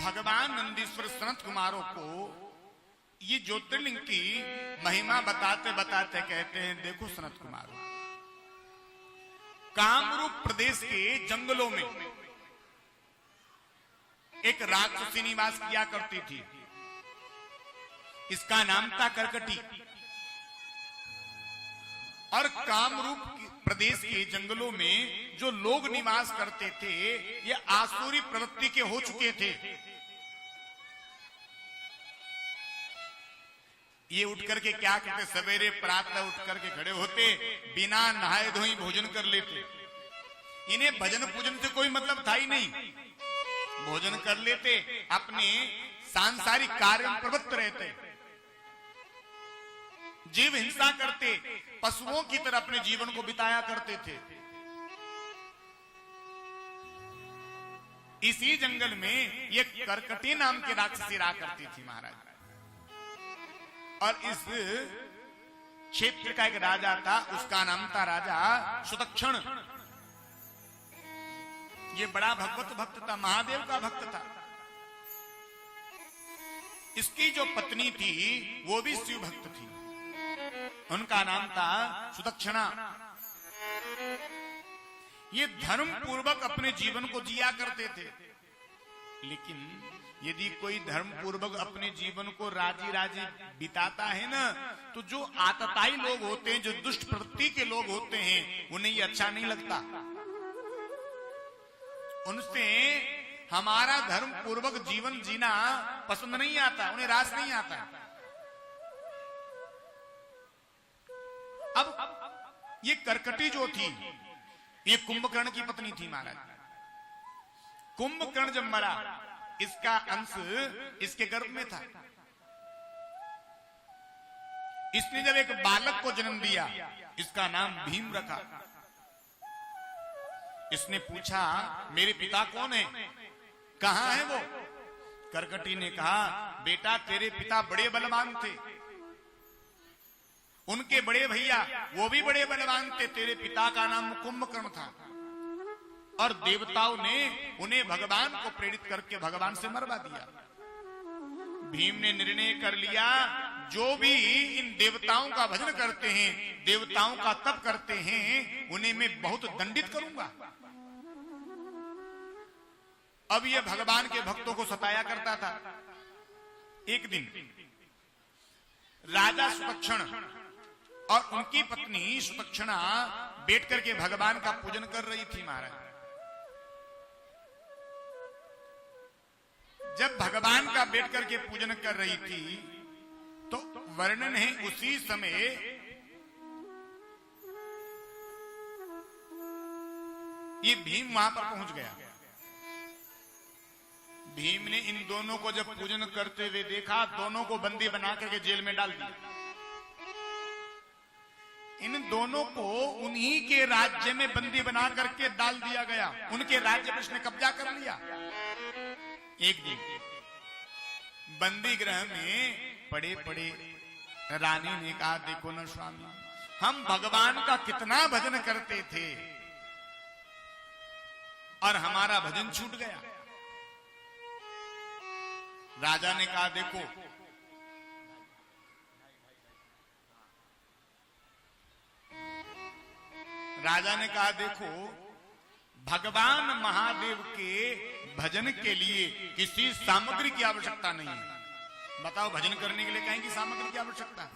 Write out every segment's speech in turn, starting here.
भगवान नंदीश्वर सनत कुमारों को ये ज्योतिर्लिंग की महिमा बताते बताते कहते हैं, देखो सनत कुमारों, कामरूप प्रदेश के जंगलों में एक राक्षसी निवास किया करती थी। इसका नाम था करकटी। और कामरूप प्रदेश के जंगलों में जो लोग निवास करते थे ये आसुरी प्रवृत्ति के हो चुके थे। ये उठ करके क्या करते, सवेरे प्रातः उठ करके खड़े होते, बिना नहाए धोई भोजन कर लेते। इन्हें भजन पूजन से कोई मतलब था ही नहीं। भोजन कर लेते, अपने सांसारिक कार्य में प्रवृत्त रहते, जीव हिंसा करते, पशुओं की तरह अपने जीवन को बिताया करते थे। इसी जंगल में ये करकटी नाम की राक्षसी रहा करती थी महाराज। और इस क्षेत्र का एक राजा था, उसका नाम था राजा सुदक्षण। ये बड़ा भगवत भक्त था, महादेव का भक्त था। इसकी जो पत्नी थी वो भी शिव भक्त थी, उनका नाम था सुदक्षणा। ये धर्म पूर्वक अपने जीवन को जिया करते थे। लेकिन यदि कोई धर्म पूर्वक अपने जीवन को राजी राजी बिताता है ना, तो जो आतताई लोग होते हैं, जो दुष्ट प्रवृत्ति के लोग होते हैं, उन्हें ये अच्छा नहीं लगता। उनसे हमारा धर्म पूर्वक जीवन जीना पसंद नहीं आता, उन्हें रास नहीं आता। अब ये करकटी जो थी, ये कुंभकर्ण की पत्नी थी महाराज। कुंभकर्ण जब मरा, इसका अंश इसके गर्भ में था। इसने जब एक बालक को जन्म दिया, इसका नाम भीम रखा। इसने पूछा, मेरे पिता कौन है, कहां है वो? करकटी ने कहा, बेटा तेरे पिता बड़े बलवान थे, उनके बड़े भैया वो भी बड़े बलवान थे, तेरे पिता का नाम कुंभकर्ण था। और देवताओं ने उन्हें भगवान को प्रेरित करके भगवान से मरवा दिया। भीम ने निर्णय कर लिया, जो भी इन देवताओं का भजन करते हैं, देवताओं का तप करते हैं, उन्हें मैं बहुत दंडित करूंगा। अब यह भगवान के भक्तों को सताया करता था। एक दिन राजा सुदक्षण और उनकी पत्नी सुदक्षणा बैठ करके भगवान का पूजन कर रही थी महाराज। जब भगवान का बैठ करके पूजन कर रही थी, तो वर्णन है उसी समय ये भीम वहां पर पहुंच गया। भीम ने इन दोनों को जब पूजन करते हुए देखा, दोनों को बंदी बना करके जेल में डाल दिया। इन दोनों को उन्हीं के राज्य में बंदी बना करके डाल दिया गया। उनके राज्य पर इसने कब्जा कर लिया। एक दिन बंदी गृह में पड़े पड़े रानी ने कहा, देखो न स्वामी, हम भगवान का कितना भजन करते थे और हमारा भजन छूट गया। राजा ने कहा, देखो राजा ने कहा, देखो भगवान महादेव के भजन के लिए किसी सामग्री की आवश्यकता नहीं है। बताओ, भजन करने के लिए कहीं की सामग्री की आवश्यकता है?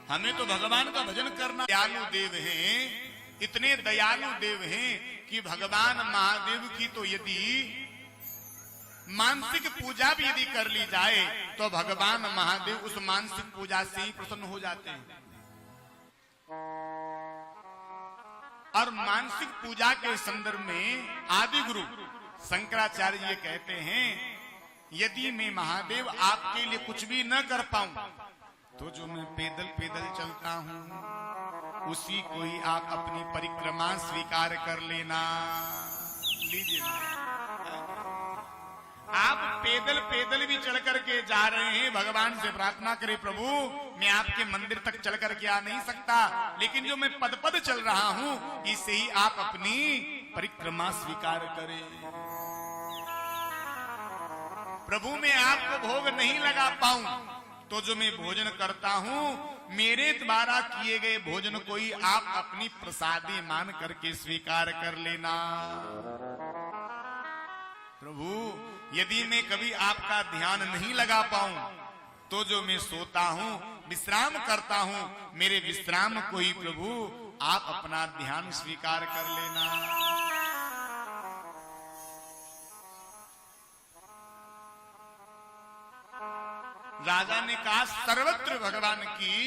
हमें तो भगवान का भजन करना। दयालु देव हैं, इतने दयालु देव हैं कि भगवान महादेव की तो यदि मानसिक पूजा भी यदि कर ली जाए, तो भगवान महादेव उस मानसिक पूजा से ही प्रसन्न हो जाते हैं। और मानसिक पूजा के संदर्भ में आदि गुरु शंकराचार्य ये कहते हैं, यदि मैं महादेव आपके लिए कुछ भी न कर पाऊं, तो जो मैं पैदल पैदल चलता हूं, उसी को ही आप अपनी परिक्रमा स्वीकार कर लेना। लीजिए, आप पैदल पैदल भी चल करके जा रहे हैं, भगवान से प्रार्थना करें, प्रभु मैं आपके मंदिर तक चल करके आ नहीं सकता, लेकिन जो मैं पद पद चल रहा हूं, इसे ही आप अपनी परिक्रमा स्वीकार करें। प्रभु मैं आपको भोग नहीं लगा पाऊं तो जो मैं भोजन करता हूं मेरे द्वारा किए गए भोजन को ही आप अपनी प्रसादी मान करके स्वीकार कर लेना। प्रभु यदि मैं कभी आपका ध्यान नहीं लगा पाऊं तो जो मैं सोता हूं विश्राम करता हूं मेरे विश्राम को ही प्रभु आप अपना ध्यान स्वीकार कर लेना। राजा ने कहा सर्वत्र भगवान की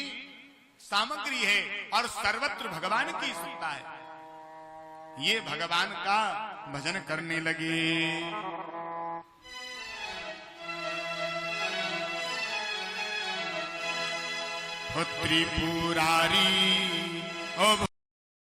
सामग्री है और सर्वत्र भगवान की सत्ता है। ये भगवान का भजन करने लगे। त्रिपुरारी